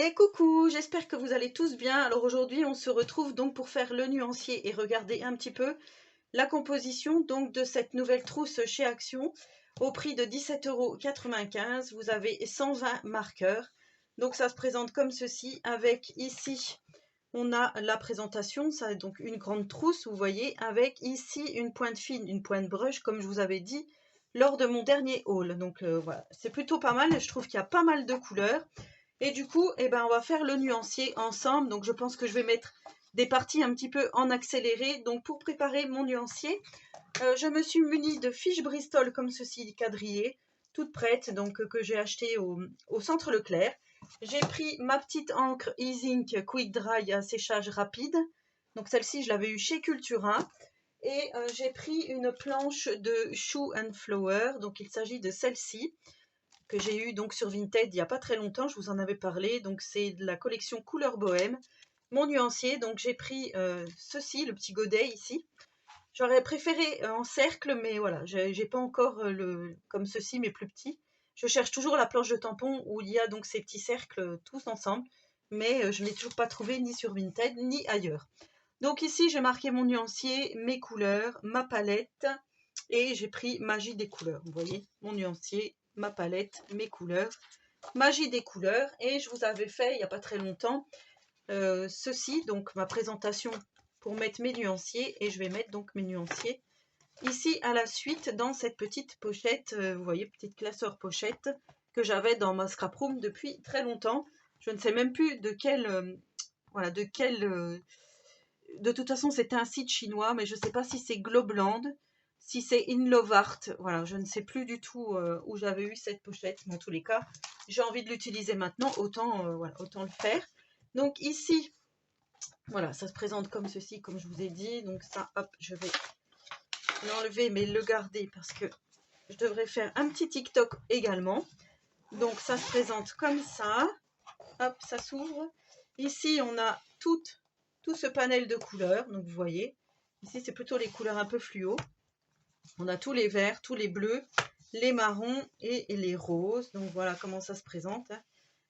Et coucou, j'espère que vous allez tous bien. Alors aujourd'hui, on se retrouve donc pour faire le nuancier et regarder un petit peu la composition donc de cette nouvelle trousse chez Action. Au prix de 17,95 €, vous avez 120 marqueurs. Donc ça se présente comme ceci avec ici, on a la présentation, ça est donc une grande trousse, vous voyez, avec ici une pointe fine, une pointe brush, comme je vous avais dit lors de mon dernier haul. Donc voilà, c'est plutôt pas mal, je trouve qu'il y a pas mal de couleurs. Et du coup, eh ben, on va faire le nuancier ensemble. Donc, je pense que je vais mettre des parties un petit peu en accéléré. Donc, pour préparer mon nuancier, je me suis munie de fiches Bristol comme ceci, quadrillées, toutes prêtes, donc que j'ai acheté au centre Leclerc. J'ai pris ma petite encre E-Ink Quick Dry à séchage rapide. Donc, celle-ci, je l'avais eue chez Cultura. Et j'ai pris une planche de Shoe and Flower. Donc, il s'agit de celle-ci, que j'ai eu donc sur Vinted il n'y a pas très longtemps, je vous en avais parlé, donc c'est de la collection Couleur Bohème, mon nuancier. Donc j'ai pris ceci, le petit godet ici. J'aurais préféré en cercle, mais voilà, j'ai pas encore comme ceci, mais plus petit. Je cherche toujours la planche de tampon où il y a donc ces petits cercles tous ensemble, mais je ne l'ai toujours pas trouvé ni sur Vinted ni ailleurs. Donc ici, j'ai marqué mon nuancier, mes couleurs, ma palette, et j'ai pris Magie des couleurs. Vous voyez, mon nuancier, ma palette, mes couleurs, Magie des couleurs. Et je vous avais fait, il n'y a pas très longtemps, ceci, donc ma présentation pour mettre mes nuanciers. Et je vais mettre donc mes nuanciers ici à la suite dans cette petite pochette, vous voyez, petite classeur pochette que j'avais dans ma scrap room depuis très longtemps. Je ne sais même plus de quel... voilà, de toute façon, c'était un site chinois, mais je ne sais pas si c'est Globland, si c'est In Love Art. Voilà, je ne sais plus du tout où j'avais eu cette pochette. Mais en tous les cas, j'ai envie de l'utiliser maintenant, voilà, autant le faire. Donc ici, voilà, ça se présente comme ceci, comme je vous ai dit. Donc ça, hop, je vais l'enlever, mais le garder parce que je devrais faire un petit TikTok également. Donc ça se présente comme ça. Hop, ça s'ouvre. Ici, on a tout ce panel de couleurs. Donc, vous voyez, ici, c'est plutôt les couleurs un peu fluo. On a tous les verts, tous les bleus, les marrons et les roses. Donc, voilà comment ça se présente.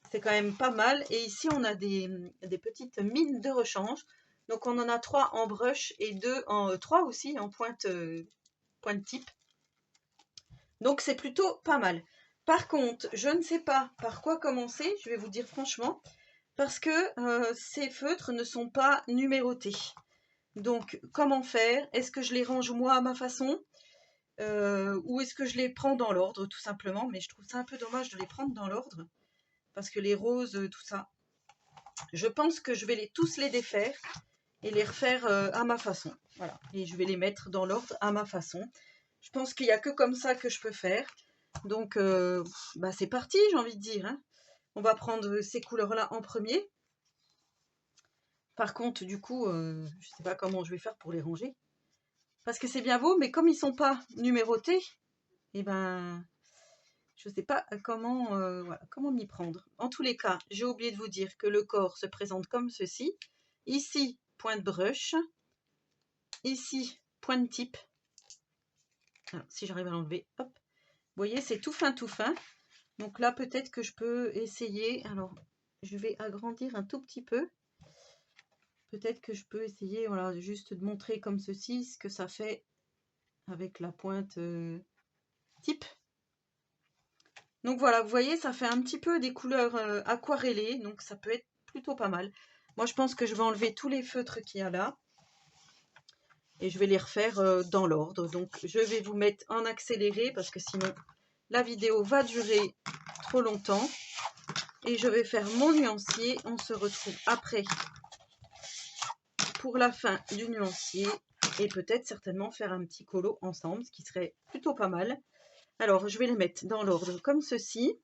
C'est quand même pas mal. Et ici, on a des petites mines de rechange. Donc, on en a 3 en brush et 3 aussi en pointe type. Donc, c'est plutôt pas mal. Par contre, je ne sais pas par quoi commencer. Je vais vous dire franchement. Parce que ces feutres ne sont pas numérotés. Donc, comment faire? Est-ce que je les range moi à ma façon ou est-ce que je les prends dans l'ordre, tout simplement? Mais je trouve ça un peu dommage de les prendre dans l'ordre, parce que les roses, tout ça, je pense que je vais tous les défaire et les refaire à ma façon. Voilà, et je vais les mettre dans l'ordre à ma façon. Je pense qu'il n'y a que comme ça que je peux faire. Donc, bah c'est parti, j'ai envie de dire, hein. On va prendre ces couleurs-là en premier. Par contre, du coup, je ne sais pas comment je vais faire pour les ranger. Parce que c'est bien beau, mais comme ils ne sont pas numérotés, eh ben, je ne sais pas voilà, comment m'y prendre. En tous les cas, j'ai oublié de vous dire que le corps se présente comme ceci. Ici, pointe brush. Ici, pointe type. Alors, si j'arrive à l'enlever, hop. Vous voyez, c'est tout fin, tout fin. Donc là, peut-être que je peux essayer. Alors, je vais agrandir un tout petit peu. Peut-être que je peux essayer, voilà, juste de montrer comme ceci ce que ça fait avec la pointe type. Donc voilà, vous voyez, ça fait un petit peu des couleurs aquarellées, donc ça peut être plutôt pas mal. Moi, je pense que je vais enlever tous les feutres qu'il y a là et je vais les refaire dans l'ordre. Donc, je vais vous mettre en accéléré parce que sinon, la vidéo va durer trop longtemps. Et je vais faire mon nuancier. On se retrouve après pour la fin du nuancier et peut-être certainement faire un petit colo ensemble, ce qui serait plutôt pas mal. Alors, je vais les mettre dans l'ordre comme ceci.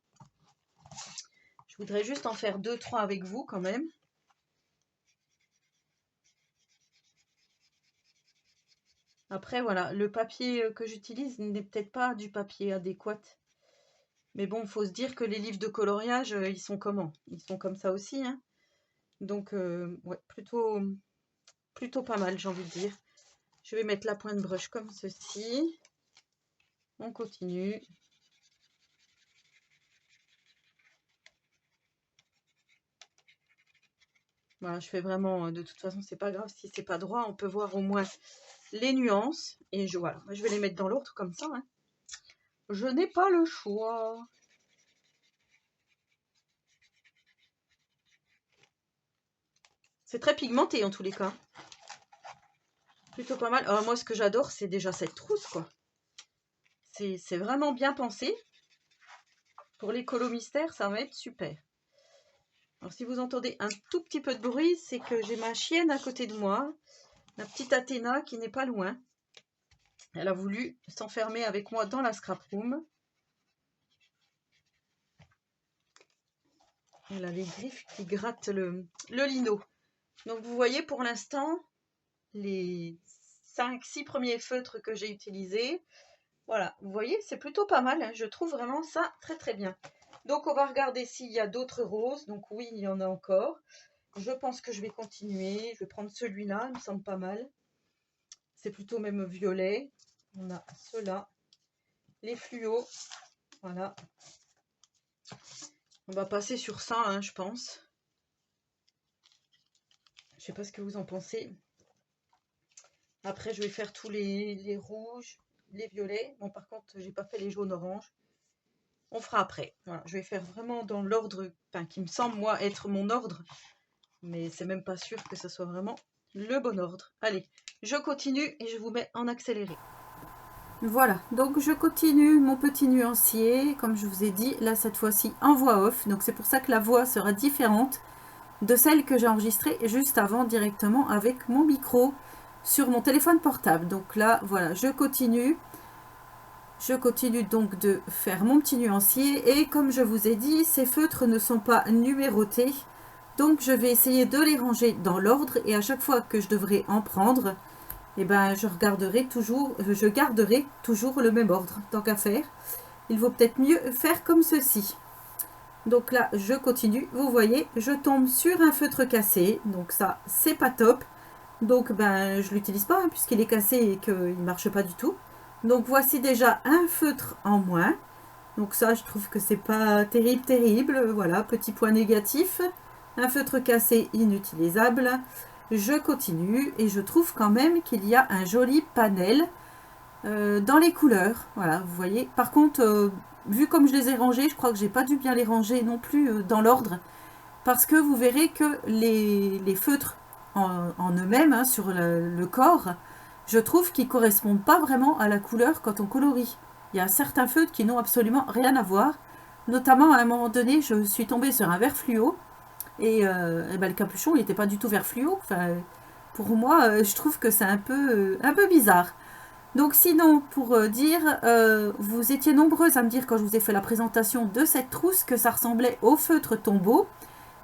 Je voudrais juste en faire 2-3 avec vous quand même. Après, voilà, le papier que j'utilise n'est peut-être pas du papier adéquat. Mais bon, il faut se dire que les livres de coloriage, ils sont comment? Ils sont comme ça aussi, hein. Donc, ouais, plutôt pas mal, j'ai envie de dire. Je vais mettre la pointe brush comme ceci. On continue. Voilà, je fais vraiment, de toute façon, c'est pas grave si c'est pas droit, on peut voir au moins les nuances. Et voilà, je vais les mettre dans l'ordre comme ça, hein. Je n'ai pas le choix. C'est très pigmenté en tous les cas. Plutôt pas mal. Alors, moi, ce que j'adore, c'est déjà cette trousse, quoi. C'est vraiment bien pensé. Pour les colos mystères, ça va être super. Alors, si vous entendez un tout petit peu de bruit, c'est que j'ai ma chienne à côté de moi. La petite Athéna qui n'est pas loin. Elle a voulu s'enfermer avec moi dans la scrap room. Elle a les griffes qui grattent le lino. Donc vous voyez pour l'instant les 5-6 premiers feutres que j'ai utilisés. Voilà, vous voyez, c'est plutôt pas mal, hein. Je trouve vraiment ça très très bien. Donc on va regarder s'il y a d'autres roses. Donc oui, il y en a encore. Je pense que je vais continuer. Je vais prendre celui-là, il me semble pas mal. C'est plutôt même violet. On a ceux-là, les fluos. Voilà. On va passer sur ça, hein, je pense. Je sais pas ce que vous en pensez. Après, je vais faire tous les rouges, les violets. Bon, par contre, j'ai pas fait les jaunes oranges. On fera après. Voilà, je vais faire vraiment dans l'ordre, enfin, qui me semble, moi, être mon ordre. Mais c'est même pas sûr que ce soit vraiment le bon ordre. Allez, je continue et je vous mets en accéléré. Voilà, donc je continue mon petit nuancier, comme je vous ai dit, là, cette fois-ci, en voix off. Donc, c'est pour ça que la voix sera différente de celle que j'ai enregistrée juste avant directement avec mon micro sur mon téléphone portable. Donc là, voilà, je continue donc de faire mon petit nuancier. Et comme je vous ai dit, ces feutres ne sont pas numérotés. Donc je vais essayer de les ranger dans l'ordre. Et à chaque fois que je devrais en prendre, eh ben, je garderai toujours le même ordre. Tant qu'à faire, il vaut peut-être mieux faire comme ceci. Donc là, je continue. Vous voyez, je tombe sur un feutre cassé. Donc ça, c'est pas top. Donc, ben, je l'utilise pas, hein, puisqu'il est cassé et qu'il ne marche pas du tout. Donc, voici déjà un feutre en moins. Donc ça, je trouve que c'est pas terrible. Voilà, petit point négatif. Un feutre cassé inutilisable. Je continue et je trouve quand même qu'il y a un joli panel dans les couleurs. Voilà, vous voyez. Par contre, vu comme je les ai rangés, je crois que j'ai pas dû bien les ranger non plus dans l'ordre. Parce que vous verrez que les feutres en eux-mêmes, hein, sur le corps, je trouve qu'ils ne correspondent pas vraiment à la couleur quand on colorie. Il y a certains feutres qui n'ont absolument rien à voir. Notamment, à un moment donné, je suis tombée sur un vert fluo. Et ben, le capuchon, il n'était pas du tout vert fluo. Enfin, pour moi, je trouve que c'est un peu bizarre. Donc sinon, pour dire, vous étiez nombreuses à me dire quand je vous ai fait la présentation de cette trousse que ça ressemblait au feutre tombeau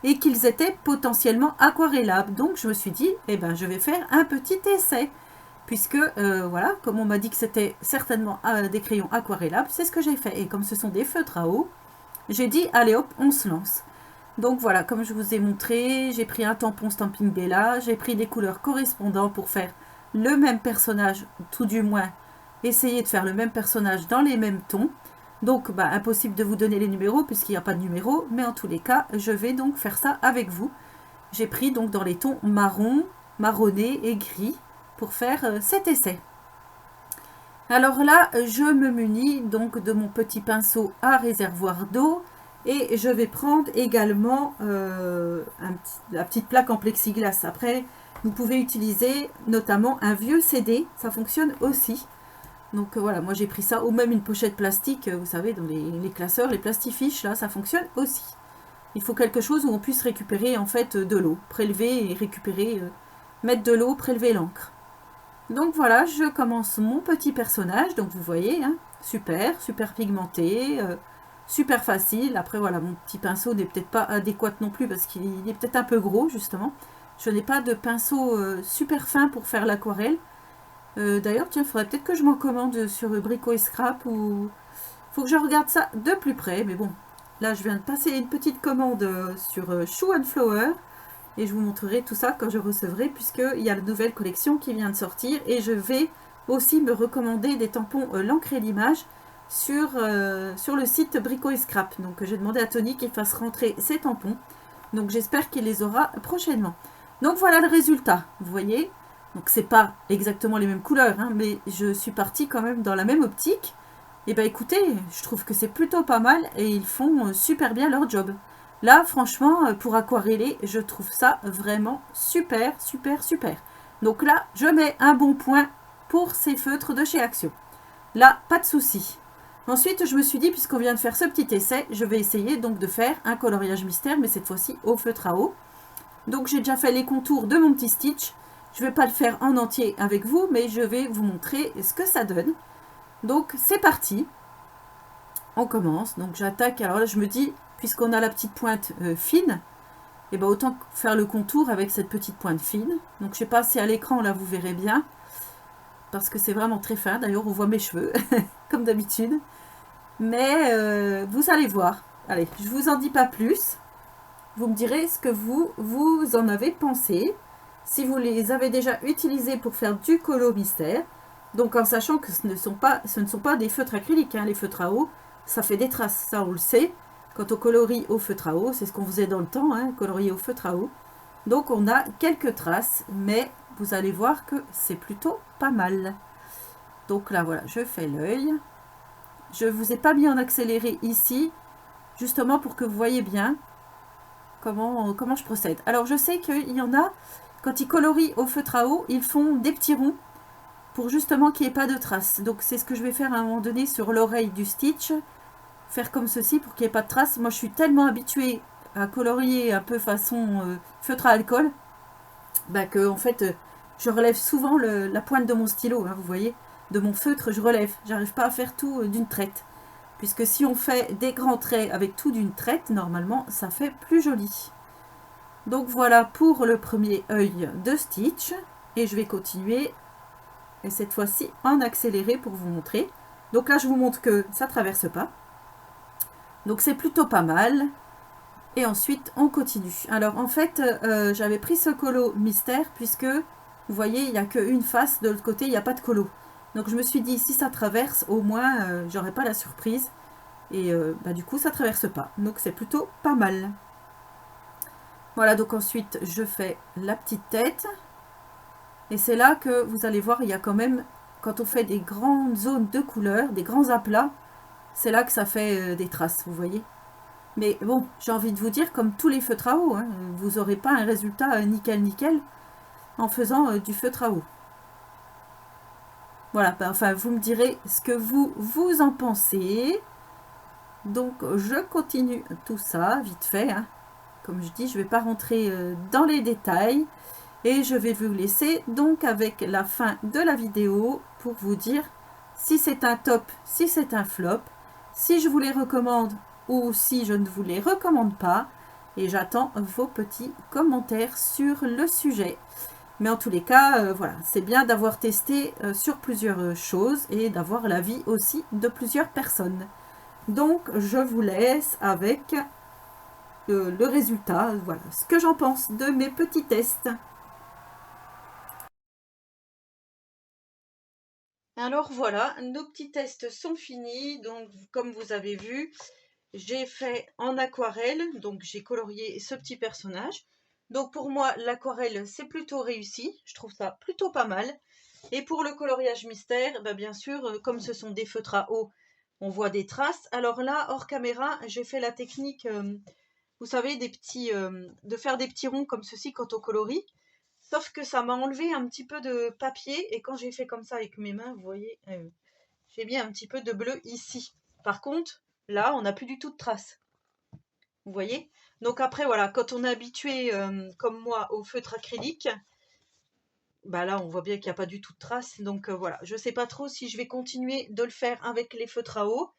et qu'ils étaient potentiellement aquarellables. Donc je me suis dit, eh ben, je vais faire un petit essai. Puisque, voilà, comme on m'a dit que c'était certainement des crayons aquarellables, c'est ce que j'ai fait. Et comme ce sont des feutres à eau, j'ai dit, allez hop, on se lance. Donc voilà, comme je vous ai montré, j'ai pris un tampon Stampin' Bella, j'ai pris des couleurs correspondantes pour faire le même personnage, tout du moins, essayer de faire le même personnage dans les mêmes tons. Donc, bah, impossible de vous donner les numéros puisqu'il n'y a pas de numéros, mais en tous les cas, je vais donc faire ça avec vous. J'ai pris donc dans les tons marron, marronné et gris pour faire cet essai. Alors là, je me munis donc de mon petit pinceau à réservoir d'eau et je vais prendre également la petite plaque en plexiglas. Après, vous pouvez utiliser notamment un vieux CD, ça fonctionne aussi. Donc voilà, moi j'ai pris ça, ou même une pochette plastique, vous savez, dans les classeurs, les plastifiches, là, ça fonctionne aussi. Il faut quelque chose où on puisse récupérer en fait de l'eau, prélever et récupérer, mettre de l'eau, prélever l'encre. Donc voilà, je commence mon petit personnage, donc vous voyez, hein, super pigmenté, super facile. Après voilà, mon petit pinceau n'est peut-être pas adéquat non plus parce qu'il est peut-être un peu gros justement. Je n'ai pas de pinceau super fin pour faire l'aquarelle. D'ailleurs, tiens, il faudrait peut-être que je m'en commande sur Brico et Scrap ou... faut que je regarde ça de plus près, mais bon. Là, je viens de passer une petite commande sur Shoe and Flower et je vous montrerai tout ça quand je recevrai puisqu'il y a la nouvelle collection qui vient de sortir et je vais aussi me recommander des tampons l'encre et l'image sur le site Brico et Scrap. Donc, j'ai demandé à Tony qu'il fasse rentrer ces tampons. Donc, j'espère qu'il les aura prochainement. Donc voilà le résultat, vous voyez. Donc c'est pas exactement les mêmes couleurs, hein, mais je suis partie quand même dans la même optique. Et ben écoutez, je trouve que c'est plutôt pas mal et ils font super bien leur job. Là, franchement, pour aquareller, je trouve ça vraiment super, super, super. Donc là, je mets un bon point pour ces feutres de chez Action. Là, pas de souci. Ensuite, je me suis dit, puisqu'on vient de faire ce petit essai, je vais essayer donc de faire un coloriage mystère, mais cette fois-ci au feutre à eau. Donc j'ai déjà fait les contours de mon petit stitch. Je ne vais pas le faire en entier avec vous, mais je vais vous montrer ce que ça donne. Donc c'est parti. On commence. Donc j'attaque. Alors là, je me dis, puisqu'on a la petite pointe fine, et ben autant faire le contour avec cette petite pointe fine. Donc je sais pas si à l'écran là vous verrez bien, parce que c'est vraiment très fin. D'ailleurs on voit mes cheveux, comme d'habitude. Mais vous allez voir. Allez, je vous en dis pas plus. Vous me direz ce que vous en avez pensé. Si vous les avez déjà utilisés pour faire du colo mystère. Donc en sachant que ce ne sont pas des feutres acryliques. Hein. Les feutres à eau, ça fait des traces. Ça, on le sait. Quand on colorie au feutre à eau, c'est ce qu'on faisait dans le temps, hein, colorier au feutre à eau. Donc on a quelques traces, mais vous allez voir que c'est plutôt pas mal. Donc là, voilà, je fais l'œil. Je ne vous ai pas mis en accéléré ici, justement pour que vous voyez bien comment je procède. Alors je sais qu'il y en a, quand ils colorient au feutre à eau, ils font des petits ronds pour justement qu'il n'y ait pas de traces. Donc c'est ce que je vais faire à un moment donné sur l'oreille du stitch, faire comme ceci pour qu'il n'y ait pas de traces. Moi je suis tellement habituée à colorier un peu façon feutre à alcool, bah que en fait je relève souvent la pointe de mon stylo, hein, vous voyez, de mon feutre je relève, j'arrive pas à faire tout d'une traite. Puisque si on fait des grands traits avec tout d'une traite, normalement ça fait plus joli. Donc voilà pour le premier œil de Stitch. Et je vais continuer, et cette fois-ci en accéléré pour vous montrer. Donc là je vous montre que ça ne traverse pas. Donc c'est plutôt pas mal. Et ensuite on continue. Alors en fait j'avais pris ce colo mystère puisque vous voyez il n'y a qu'une face, de l'autre côté il n'y a pas de colo. Donc je me suis dit si ça traverse au moins j'aurai pas la surprise. Et bah, du coup ça traverse pas. Donc c'est plutôt pas mal. Voilà, donc ensuite je fais la petite tête. Et c'est là que vous allez voir, il y a quand même, quand on fait des grandes zones de couleurs, des grands aplats, c'est là que ça fait des traces, vous voyez. Mais bon, j'ai envie de vous dire, comme tous les feutres à eau, hein, vous n'aurez pas un résultat nickel en faisant du feutre à eau. Voilà, bah, enfin vous me direz ce que vous en pensez. Donc je continue tout ça, vite fait. Hein. Comme je dis, je ne vais pas rentrer dans les détails. Et je vais vous laisser donc avec la fin de la vidéo pour vous dire si c'est un top, si c'est un flop, si je vous les recommande ou si je ne vous les recommande pas. Et j'attends vos petits commentaires sur le sujet. Mais en tous les cas, voilà, c'est bien d'avoir testé sur plusieurs choses et d'avoir l'avis aussi de plusieurs personnes. Donc, je vous laisse avec le résultat, voilà, ce que j'en pense de mes petits tests. Alors voilà, nos petits tests sont finis. Donc, comme vous avez vu, j'ai fait en aquarelle, donc j'ai colorié ce petit personnage. Donc pour moi, l'aquarelle, c'est plutôt réussi. Je trouve ça plutôt pas mal. Et pour le coloriage mystère, bah bien sûr, comme ce sont des feutres à eau, on voit des traces. Alors là, hors caméra, j'ai fait la technique, vous savez, de faire des petits ronds comme ceci quand on colorie. Sauf que ça m'a enlevé un petit peu de papier. Et quand j'ai fait comme ça avec mes mains, vous voyez, j'ai mis un petit peu de bleu ici. Par contre, là, on n'a plus du tout de traces. Vous voyez? Donc après, voilà, quand on est habitué, comme moi, au feutre acrylique, bah là, on voit bien qu'il n'y a pas du tout de traces. Donc voilà, je ne sais pas trop si je vais continuer de le faire avec les feutres à eau.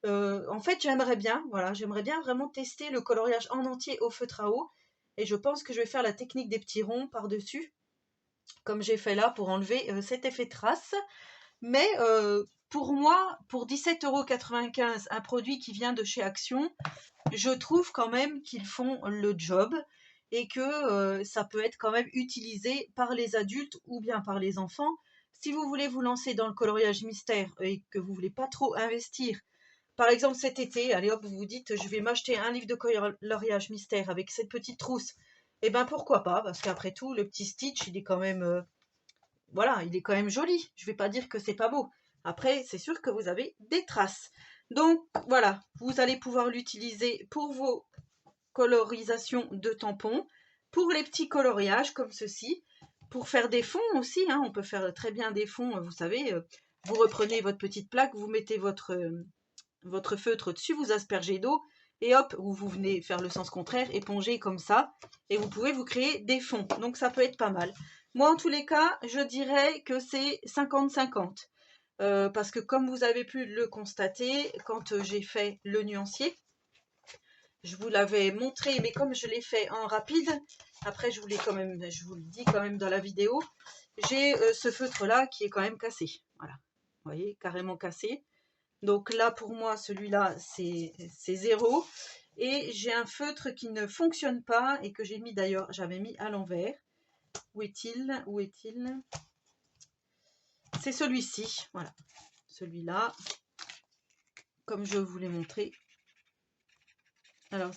En fait, j'aimerais bien, voilà, j'aimerais bien vraiment tester le coloriage en entier au feutre à eau. Et je pense que je vais faire la technique des petits ronds par-dessus, comme j'ai fait là, pour enlever cet effet trace. Mais pour moi, pour 17,95 € un produit qui vient de chez Action, je trouve quand même qu'ils font le job et que ça peut être quand même utilisé par les adultes ou bien par les enfants. Si vous voulez vous lancer dans le coloriage mystère et que vous voulez pas trop investir, par exemple cet été, allez hop, vous vous dites je vais m'acheter un livre de coloriage mystère avec cette petite trousse et ben pourquoi pas, parce qu'après tout, le petit Stitch, il est quand même, voilà, il est quand même joli. Je vais pas dire que c'est pas beau. Après, c'est sûr que vous avez des traces. Donc voilà, vous allez pouvoir l'utiliser pour vos colorisations de tampons, pour les petits coloriages comme ceci, pour faire des fonds aussi, hein, on peut faire très bien des fonds, vous savez, vous reprenez votre petite plaque, vous mettez votre feutre dessus, vous aspergez d'eau, et hop, vous venez faire le sens contraire, éponger comme ça, et vous pouvez vous créer des fonds. Donc ça peut être pas mal. Moi, en tous les cas, je dirais que c'est 50-50. Parce que comme vous avez pu le constater, quand j'ai fait le nuancier, je vous l'avais montré, mais comme je l'ai fait en rapide, après je vous le dis quand même dans la vidéo, j'ai ce feutre-là qui est quand même cassé. Voilà, vous voyez, carrément cassé. Donc là, pour moi, celui-là, c'est 0. Et j'ai un feutre qui ne fonctionne pas et que j'ai mis d'ailleurs, j'avais mis à l'envers. Où est-il? Où est-il? C'est celui-ci, voilà. Celui-là, comme je vous l'ai montré. Alors,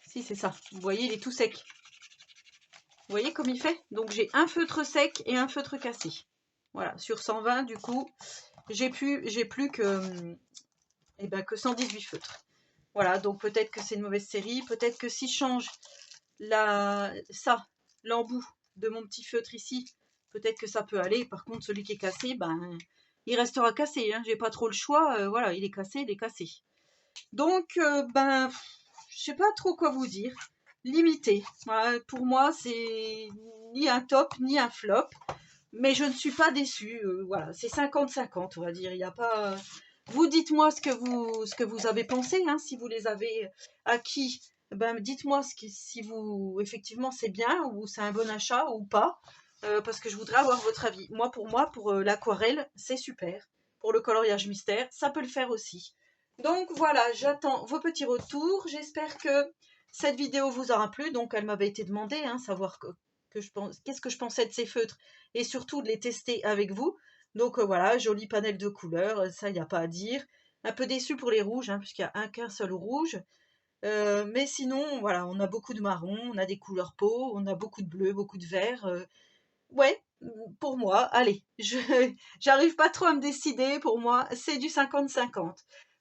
si, c'est ça. Vous voyez, il est tout sec. Vous voyez comme il fait? Donc, j'ai un feutre sec et un feutre cassé. Voilà, sur 120, du coup, j'ai plus que, que 118 feutres. Voilà, donc peut-être que c'est une mauvaise série. Peut-être que si je change l'embout de mon petit feutre ici, peut-être que ça peut aller. Par contre, celui qui est cassé, ben, il restera cassé. Hein. J'ai pas trop le choix. Voilà, il est cassé, il est cassé. Donc, je sais pas trop quoi vous dire. Limité. Voilà, pour moi, c'est ni un top, ni un flop. Mais je ne suis pas déçue. Voilà, c'est 50-50, on va dire. Il n'y a pas... Vous dites-moi ce que vous avez pensé, hein, si vous les avez acquis. Ben, dites-moi si vous, effectivement, c'est bien ou c'est un bon achat ou pas. Parce que je voudrais avoir votre avis. Moi, pour l'aquarelle, c'est super. Pour le coloriage mystère, ça peut le faire aussi. Donc voilà, j'attends vos petits retours. J'espère que cette vidéo vous aura plu. Donc elle m'avait été demandée, hein, savoir qu'est-ce que je pensais de ces feutres et surtout de les tester avec vous. Donc voilà, joli panel de couleurs, ça il n'y a pas à dire. Un peu déçu pour les rouges, hein, puisqu'il n'y a qu'un seul rouge. Mais sinon, voilà, on a beaucoup de marron, on a des couleurs peau, on a beaucoup de bleu, beaucoup de vert. Ouais, pour moi, allez, j'arrive pas trop à me décider, pour moi, c'est du 50-50.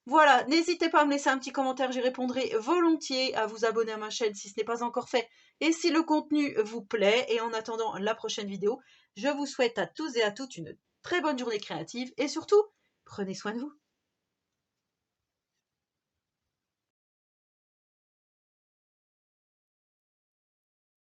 Voilà, n'hésitez pas à me laisser un petit commentaire, j'y répondrai volontiers, à vous abonner à ma chaîne si ce n'est pas encore fait, et si le contenu vous plaît. Et en attendant la prochaine vidéo, je vous souhaite à tous et à toutes une très bonne journée créative, et surtout, prenez soin de vous.